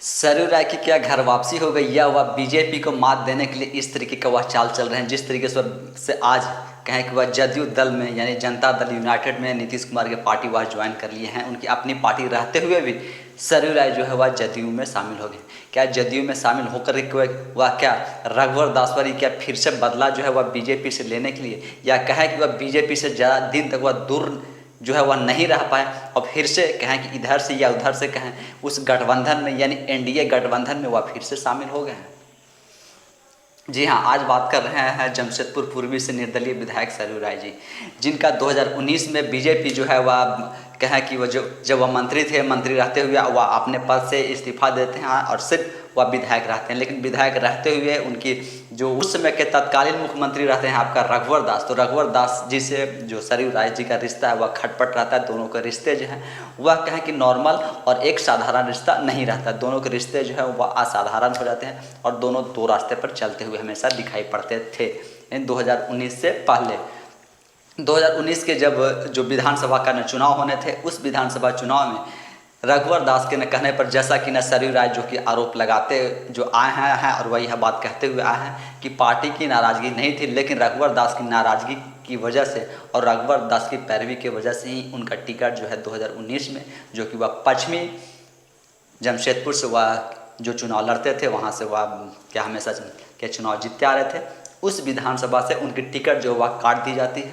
सरयू राय की क्या घर वापसी हो गई या वह बीजेपी को मात देने के लिए इस तरीके का वह चाल चल रहे हैं जिस तरीके से आज कहें कि वह जदयू दल में यानी जनता दल यूनाइटेड में नीतीश कुमार की पार्टी वह ज्वाइन कर लिए हैं। उनकी अपनी पार्टी रहते हुए भी सरयू राय जो है वह जदयू में शामिल हो गए। क्या जदयू में शामिल होकर वह क्या रघुवर दासवारी क्या फिर से बदला जो है वह बीजेपी से लेने के लिए, या कहें कि वह बीजेपी से ज़्यादा दिन तक वह दूर जो है वह नहीं रह पाए और फिर से कहें कि इधर से या उधर से कहें उस गठबंधन में यानी एनडीए गठबंधन में वह फिर से शामिल हो गए हैं। जी हाँ, आज बात कर रहे हैं जमशेदपुर पूर्वी से निर्दलीय विधायक सरयू राय जी, जिनका 2019 में बीजेपी जो है वह कहें कि वो जब वह मंत्री थे, मंत्री रहते हुए वह अपने पद से इस्तीफा देते हैं और सिर्फ वह विधायक रहते हैं। लेकिन विधायक रहते हुए उनकी जो उस समय के तत्कालीन मुख्यमंत्री रहते हैं आपका रघुवर दास, तो रघुवर दास जी से जो सरयू राय जी का रिश्ता है वह खटपट रहता है। दोनों के रिश्ते जो हैं वह कहें कि नॉर्मल और एक साधारण रिश्ता नहीं रहता, दोनों के रिश्ते जो है वह असाधारण हो जाते हैं और दोनों दो रास्ते पर चलते हुए हमेशा दिखाई पड़ते थे। 2019 से पहले 2019 के जब जो विधानसभा का चुनाव होने थे, उस विधानसभा चुनाव में रघुवर दास के न कहने पर जैसा कि न सरयू राय जो कि आरोप लगाते जो आए हैं और वही बात कहते हुए आए हैं कि पार्टी की नाराज़गी नहीं थी, लेकिन रघुवर दास की नाराज़गी की वजह से और रघुवर दास की पैरवी की वजह से ही उनका टिकट जो है 2019 में जो कि वह पश्चिमी जमशेदपुर से वह जो चुनाव लड़ते थे वहाँ से वह क्या हमेशा के चुनाव जीतते आ रहे थे, उस विधानसभा से उनकी टिकट जो वह काट दी जाती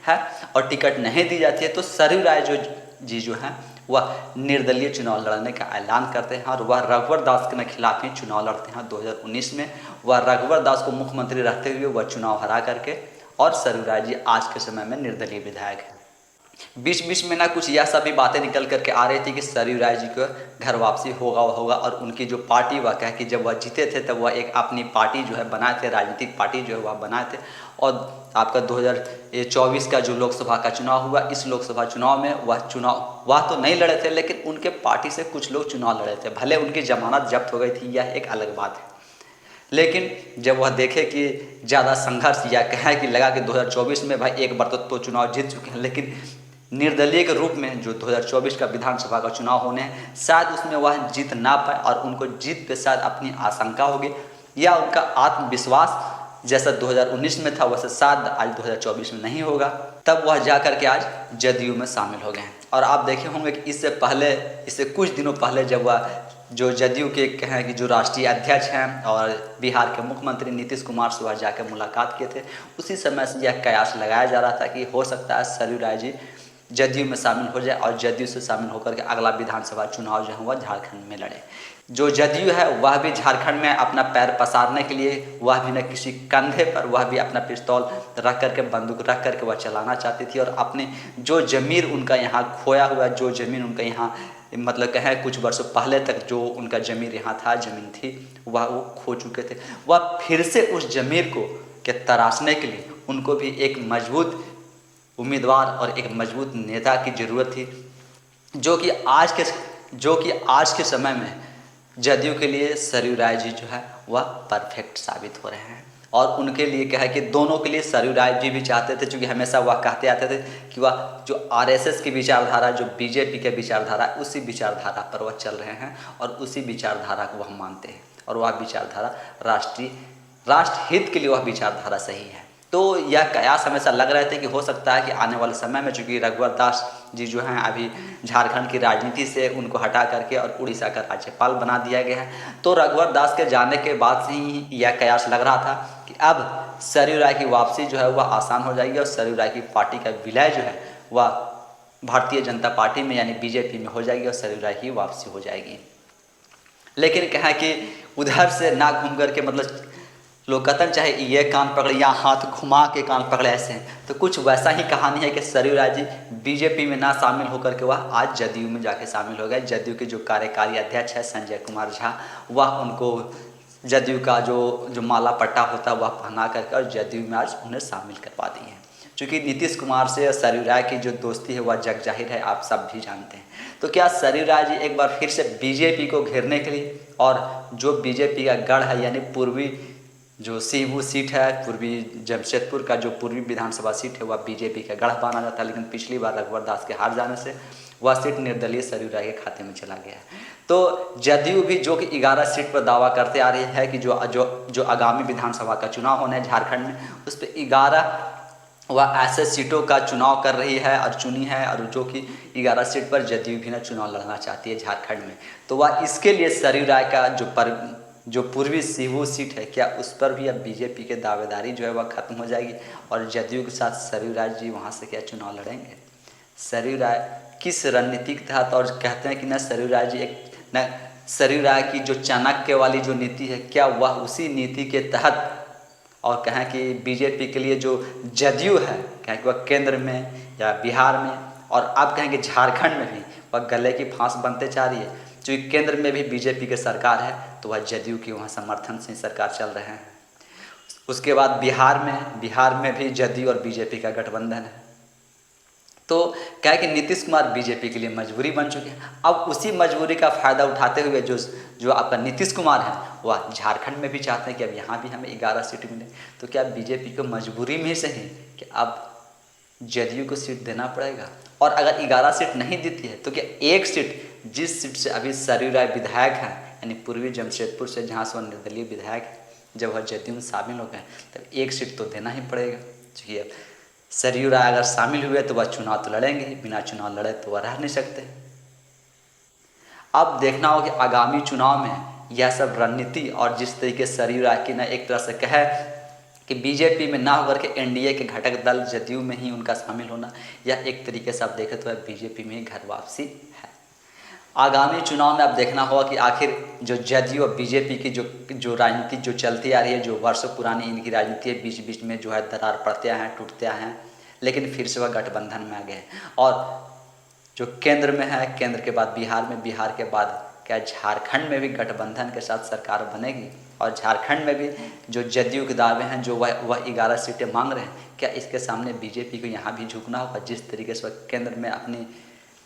है और टिकट नहीं दी जाती है तो सरयू राय जो हैं वह निर्दलीय चुनाव लड़ने का ऐलान करते हैं और वह रघुवर दास के खिलाफ ही चुनाव लड़ते हैं। 2019 में वह रघुवर दास को मुख्यमंत्री रहते हुए वह चुनाव हरा करके, और सरयू राय जी आज के समय में निर्दलीय विधायक हैं। बीच बीच में ना कुछ यह सभी बातें निकल करके आ रही थी कि सरयू राय जी को घर वापसी होगा और उनकी जो पार्टी वह कह कि जब वह जीते थे तब वह एक अपनी पार्टी जो है बनाए थे, राजनीतिक पार्टी जो है वह बनाए थे। और आपका 2024 का जो लोकसभा का चुनाव हुआ, इस लोकसभा चुनाव में वह तो नहीं लड़े थे, लेकिन उनके पार्टी से कुछ लोग चुनाव लड़े थे। भले उनकी जमानत जब्त हो गई थी, यह एक अलग बात है, लेकिन जब वह देखे कि ज़्यादा संघर्ष या कहें कि लगा कि 2024 में भाई एक बार तो चुनाव जीत चुके हैं, लेकिन निर्दलीय के रूप में जो 2024 का विधानसभा का चुनाव होने हैं शायद उसमें वह जीत ना पाए और उनको जीत पे शायद अपनी आशंका होगी या उनका आत्मविश्वास जैसा 2019 में था वैसे शायद आज 2024 में नहीं होगा, तब वह जा कर के आज जदयू में शामिल हो गए हैं। और आप देखे होंगे कि इससे कुछ दिनों पहले जब वह जो जदयू के कहें कि जो राष्ट्रीय अध्यक्ष हैं और बिहार के मुख्यमंत्री नीतीश कुमार से वह जाकर मुलाकात किए थे, उसी समय से यह कयास लगाया जा रहा था कि हो सकता है सरयू राय जी जदयू में शामिल हो जाए और जदयू से शामिल होकर के अगला विधानसभा चुनाव जो है वह झारखंड में लड़े। जो जदयू है वह भी झारखंड में अपना पैर पसारने के लिए वह भी न किसी कंधे पर वह भी अपना पिस्तौल रख करके बंदूक रख करके वह चलाना चाहती थी और अपने जो ज़मीर उनका यहाँ खोया हुआ, जो ज़मीन उनका यहाँ मतलब कहें कुछ वर्षों पहले तक जो उनका ज़मीर यहाँ था, ज़मीन थी, वह वो खो चुके थे। वह फिर से उस ज़मीर को के तराशने के लिए उनको भी एक मजबूत उम्मीदवार और एक मजबूत नेता की ज़रूरत थी, जो कि आज के समय में जदयू के लिए सरयू राय जी जो है वह परफेक्ट साबित हो रहे हैं। और उनके लिए क्या है कि दोनों के लिए सरयू राय जी भी चाहते थे, क्योंकि हमेशा वह कहते आते थे कि वह जो आरएसएस की विचारधारा, जो बीजेपी के विचारधारा, उसी विचारधारा पर वह चल रहे हैं और उसी विचारधारा को वह मानते हैं और वह विचारधारा राष्ट्र हित के लिए वह विचारधारा सही है। तो यह कयास हमेशा लग रहे थे कि हो सकता है कि आने वाले समय में, चूँकि रघुवर दास जी जो हैं अभी झारखंड की राजनीति से उनको हटा करके और उड़ीसा का राज्यपाल बना दिया गया है, तो रघुवर दास के जाने के बाद से ही यह कयास लग रहा था कि अब सरयू राय की वापसी जो है वह आसान हो जाएगी और सरयू राय की पार्टी का विलय जो है वह भारतीय जनता पार्टी में यानी बीजेपी में हो जाएगी और सरयू राय की वापसी हो जाएगी। लेकिन क्या है कि उधर से ना घूम करके मतलब लोग कहते हैं चाहे ये कान पकड़े या हाथ घुमा के कान पकड़े, ऐसे हैं तो कुछ वैसा ही कहानी है कि सरयू राय जी बीजेपी में ना शामिल होकर के वह आज जदयू में जाके शामिल हो गए। जदयू के जो कार्यकारी अध्यक्ष है संजय कुमार झा, वह उनको जदयू का जो माला पट्टा होता है वह पहना करके और जदयू में आज उन्हें शामिल करवा दिए हैं। चूँकि नीतीश कुमार से सरयू राय की जो दोस्ती है वह जग जाहिर है, आप सब भी जानते हैं। तो क्या सरयू राय जी एक बार फिर से बीजेपी को घेरने के लिए, और जो बीजेपी का गढ़ है यानी पूर्वी जो सीबू सीट है, पूर्वी जमशेदपुर का जो पूर्वी विधानसभा सीट है वह बीजेपी का गढ़ माना जाता है, लेकिन पिछली बार रघुवर दास के हार जाने से वह सीट निर्दलीय सरयू राय के खाते में चला गया है। तो जदयू भी जो कि 11 सीट पर दावा करते आ रही है कि जो आगामी विधानसभा का चुनाव होना है झारखंड में, उस पर 11 वह ऐसे सीटों का चुनाव कर रही है और चुनी है, और जो कि 11 सीट पर जदयू भी ना चुनाव लड़ना चाहती है झारखंड में। तो वह इसके लिए सरयू राय का जो पूर्वी सीहू सीट है, क्या उस पर भी अब बीजेपी के दावेदारी जो है वह खत्म हो जाएगी और जदयू के साथ सरयू राय जी वहाँ से क्या चुनाव लड़ेंगे? सरयू राय किस रणनीति के तहत, और कहते हैं कि न सरयू राय जी न सरयू राय की जो चाणक्य वाली जो नीति है, क्या वह उसी नीति के तहत, और कहें कि बीजेपी के लिए जो जदयू है, कहें कि वह केंद्र में या बिहार में और अब कहेंगे झारखंड में भी वह गले की फांस बनते जा रही है। क्योंकि केंद्र में भी बीजेपी के सरकार है, तो वह जदयू की वहाँ समर्थन से सरकार चल रहे हैं। उसके बाद बिहार में भी जदयू और बीजेपी का गठबंधन है। तो क्या है कि नीतीश कुमार बीजेपी के लिए मजबूरी बन चुके हैं। अब उसी मजबूरी का फ़ायदा उठाते हुए जो आपका नीतीश कुमार है, वह झारखंड में भी चाहते हैं कि अब यहाँ भी हमें 11 सीट मिले। तो क्या बीजेपी को मजबूरी में से है कि अब जदयू को सीट देना पड़ेगा? और अगर 11 सीट नहीं देती है तो क्या एक सीट, जिस सीट से अभी सरयू राय विधायक हैं, यानी पूर्वी जमशेदपुर से जहाँ से वह निर्दलीय विधायक है, जब वह जदयू में शामिल हो गए तब एक सीट तो देना ही पड़ेगा। क्योंकि अब सरयू राय अगर शामिल हुए तो वह चुनाव तो लड़ेंगे, बिना चुनाव लड़े तो वह रह नहीं सकते। अब देखना होगा कि आगामी चुनाव में यह सब रणनीति, और जिस तरीके से सरयू राय की न एक तरह से कहे कि बीजेपी में ना होकर के एनडीए के घटक दल जदयू में ही उनका शामिल होना, या एक तरीके से आप देखें तो वह बीजेपी में ही घर वापसी है। आगामी चुनाव में अब देखना होगा कि आखिर जो जदयू और बीजेपी की जो राजनीति जो चलती आ रही है, जो वर्षों पुरानी इनकी राजनीति है, बीच बीच में जो है दरार पड़ते हैं, टूटते हैं, लेकिन फिर से वह गठबंधन में आ गए। और जो केंद्र में है, केंद्र के बाद बिहार में, बिहार के बाद क्या झारखंड में भी गठबंधन के साथ सरकार बनेगी? और झारखंड में भी जो जदयू के दावे हैं, जो वह 11 सीटें मांग रहे हैं, क्या इसके सामने बीजेपी को यहाँ भी झुकना होगा? जिस तरीके से वह केंद्र में अपनी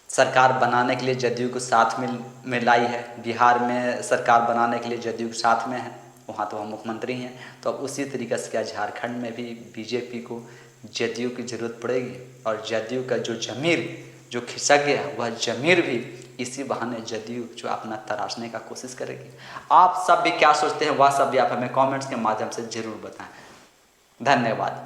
सरकार बनाने के लिए जदयू को साथ में लाई है, बिहार में सरकार बनाने के लिए जदयू के साथ में है, वहाँ तो वह मुख्यमंत्री हैं। तो अब उसी तरीके से क्या झारखंड में भी बीजेपी को जदयू की ज़रूरत पड़ेगी? और जदयू का जो ज़मीर जो खिसक गया, वह ज़मीर भी इसी बहाने जदयू जो अपना तराशने का कोशिश करेगी। आप सब भी क्या सोचते हैं, वह सब भी आप हमें कमेंट्स के माध्यम से ज़रूर बताएं। धन्यवाद।